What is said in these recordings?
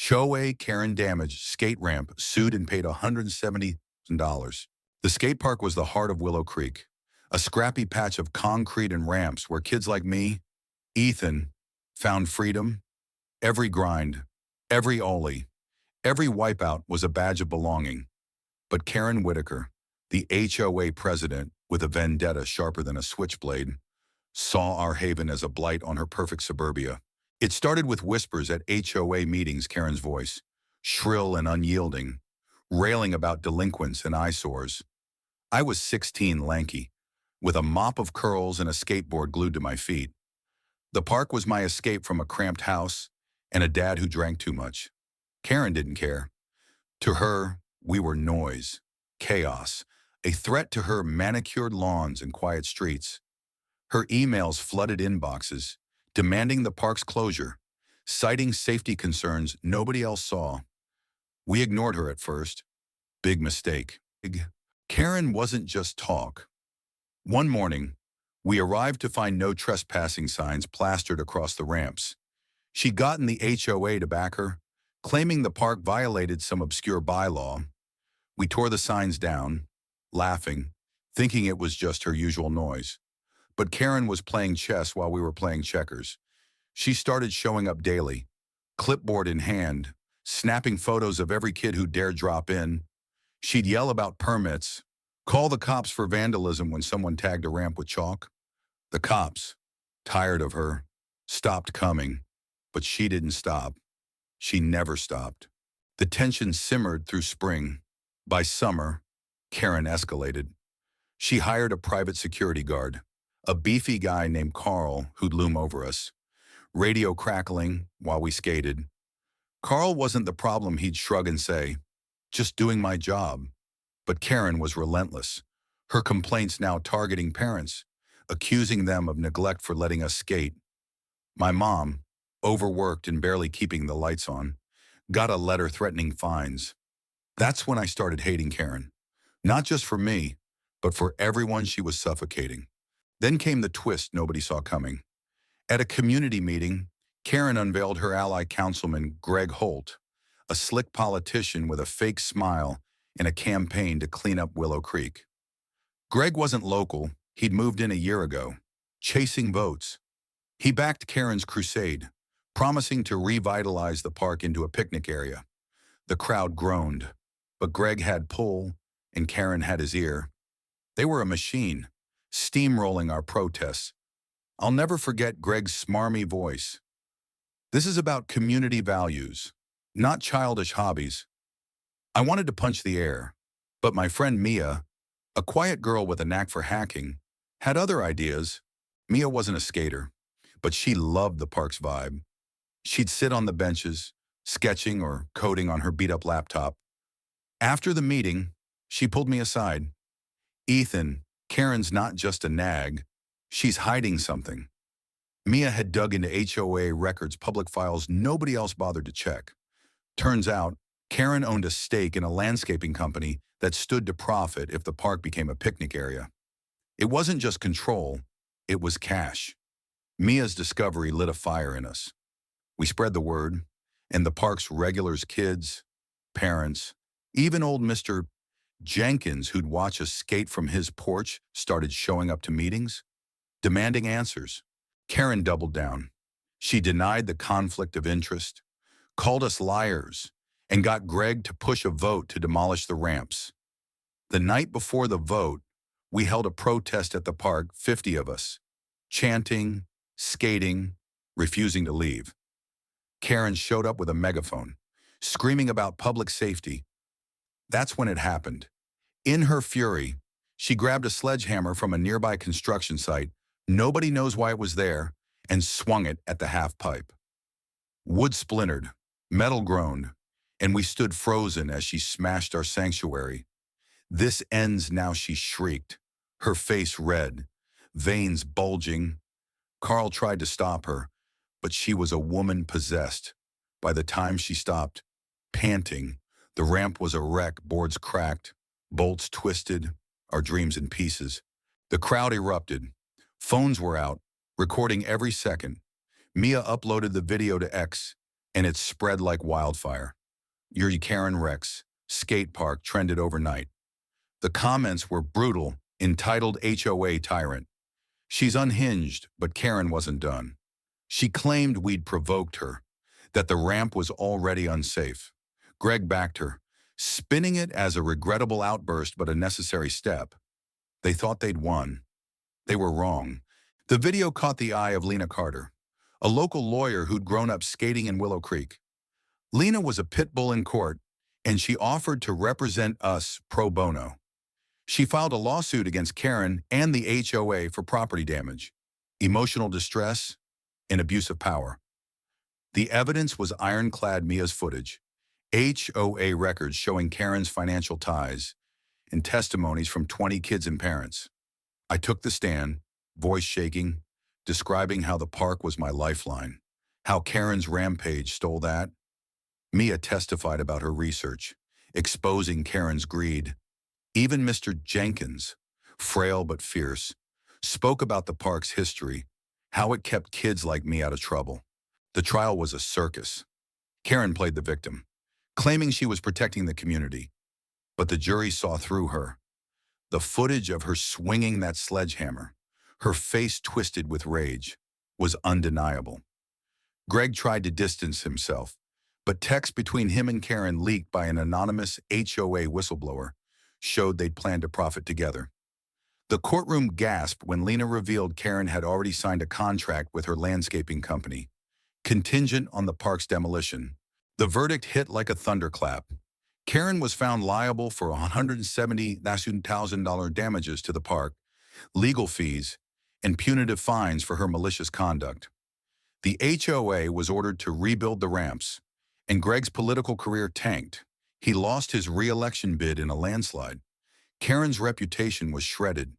HOA Karen damaged skate ramp, sued and paid $170,000. The skate park was the heart of Willow Creek, a scrappy patch of concrete and ramps where kids like me, Ethan, found freedom. Every grind, every ollie, every wipeout was a badge of belonging. But Karen Whitaker, the HOA president with a vendetta sharper than a switchblade, saw our haven as a blight on her perfect suburbia. It started with whispers at HOA meetings, Karen's voice, shrill and unyielding, railing about delinquents and eyesores. I was 16, lanky, with a mop of curls and a skateboard glued to my feet. The park was my escape from a cramped house and a dad who drank too much. Karen didn't care. To her, we were noise, chaos, a threat to her manicured lawns and quiet streets. Her emails flooded inboxes, demanding the park's closure, citing safety concerns nobody else saw. We ignored her at first. Big mistake. Karen wasn't just talk. One morning, we arrived to find no trespassing signs plastered across the ramps. She'd gotten the HOA to back her, claiming the park violated some obscure bylaw. We tore the signs down, laughing, thinking it was just her usual noise. But Karen was playing chess while we were playing checkers. She started showing up daily, clipboard in hand, snapping photos of every kid who dared drop in. She'd yell about permits, call the cops for vandalism when someone tagged a ramp with chalk. The cops, tired of her, stopped coming, but she didn't stop. She never stopped. The tension simmered through spring. By summer, Karen escalated. She hired a private security guard, a beefy guy named Carl who'd loom over us, radio crackling while we skated. Carl wasn't the problem, he'd shrug and say, "Just doing my job." But Karen was relentless, her complaints now targeting parents, accusing them of neglect for letting us skate. My mom, overworked and barely keeping the lights on, got a letter threatening fines. That's when I started hating Karen, not just for me, but for everyone she was suffocating. Then came the twist nobody saw coming. At a community meeting, Karen unveiled her ally councilman, Greg Holt, a slick politician with a fake smile in a campaign to clean up Willow Creek. Greg wasn't local, he'd moved in a year ago, chasing votes. He backed Karen's crusade, promising to revitalize the park into a picnic area. The crowd groaned, but Greg had pull and Karen had his ear. They were a machine, steamrolling our protests. I'll never forget Greg's smarmy voice. "This is about community values, not childish hobbies." I wanted to punch the air, but my friend Mia, a quiet girl with a knack for hacking, had other ideas. Mia wasn't a skater, but she loved the park's vibe. She'd sit on the benches, sketching or coding on her beat-up laptop. After the meeting, she pulled me aside. "Ethan, Karen's not just a nag. She's hiding something." Mia had dug into HOA records, public files nobody else bothered to check. Turns out, Karen owned a stake in a landscaping company that stood to profit if the park became a picnic area. It wasn't just control, it was cash. Mia's discovery lit a fire in us. We spread the word, and the park's regulars, kids, parents, even old Mr. Jenkins, who'd watch us skate from his porch, started showing up to meetings, demanding answers. Karen doubled down. She denied the conflict of interest, called us liars, and got Greg to push a vote to demolish the ramps. The night before the vote, we held a protest at the park, 50 of us, chanting, skating, refusing to leave. Karen showed up with a megaphone, screaming about public safety. That's when it happened. In her fury, she grabbed a sledgehammer from a nearby construction site, nobody knows why it was there, and swung it at the half pipe. Wood splintered, metal groaned, and we stood frozen as she smashed our sanctuary. "This ends now," she shrieked, her face red, veins bulging. Carl tried to stop her, but she was a woman possessed. By the time she stopped, panting, the ramp was a wreck, boards cracked, bolts twisted, our dreams in pieces. The crowd erupted. Phones were out, recording every second. Mia uploaded the video to X, and it spread like wildfire. Your Karen Rex skate park trended overnight. The comments were brutal, entitled HOA Tyrant. She's unhinged, but Karen wasn't done. She claimed we'd provoked her, that the ramp was already unsafe. Greg backed her, spinning it as a regrettable outburst but a necessary step. They thought they'd won. They were wrong. The video caught the eye of Lena Carter, a local lawyer who'd grown up skating in Willow Creek. Lena was a pit bull in court, and she offered to represent us pro bono. She filed a lawsuit against Karen and the HOA for property damage, emotional distress, and abuse of power. The evidence was ironclad Mia's footage, HOA records showing Karen's financial ties, and testimonies from 20 kids and parents. I took the stand, voice shaking, describing how the park was my lifeline, how Karen's rampage stole that. Mia testified about her research, exposing Karen's greed. Even Mr. Jenkins, frail but fierce, spoke about the park's history, how it kept kids like me out of trouble. The trial was a circus. Karen played the victim, claiming she was protecting the community. But the jury saw through her. The footage of her swinging that sledgehammer, her face twisted with rage, was undeniable. Greg tried to distance himself, but texts between him and Karen leaked by an anonymous HOA whistleblower showed they'd planned to profit together. The courtroom gasped when Lena revealed Karen had already signed a contract with her landscaping company, contingent on the park's demolition. The verdict hit like a thunderclap. Karen was found liable for $170,000 damages to the park, legal fees, and punitive fines for her malicious conduct. The HOA was ordered to rebuild the ramps, and Greg's political career tanked. He lost his re-election bid in a landslide. Karen's reputation was shredded.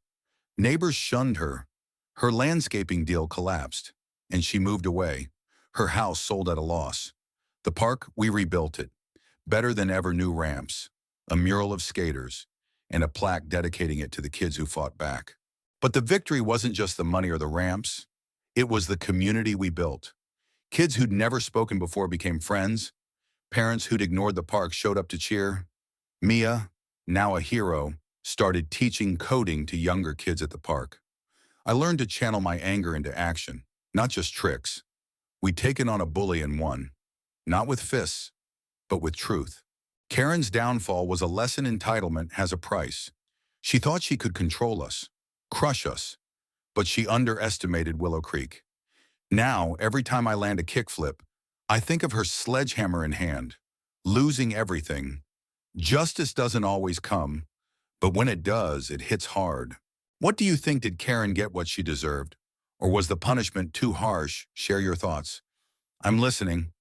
Neighbors shunned her. Her landscaping deal collapsed, and she moved away. Her house sold at a loss. The park, we rebuilt it. Better than ever new ramps, a mural of skaters, and a plaque dedicating it to the kids who fought back. But the victory wasn't just the money or the ramps. It was the community we built. Kids who'd never spoken before became friends. Parents who'd ignored the park showed up to cheer. Mia, now a hero, started teaching coding to younger kids at the park. I learned to channel my anger into action, not just tricks. We'd taken on a bully and won, not with fists, but with truth. Karen's downfall was a lesson entitlement has a price. She thought she could control us, crush us, but she underestimated Willow Creek. Now, every time I land a kickflip, I think of her sledgehammer in hand, losing everything. Justice doesn't always come, but when it does, it hits hard. What do you think? Did Karen get what she deserved? Or was the punishment too harsh? Share your thoughts. I'm listening.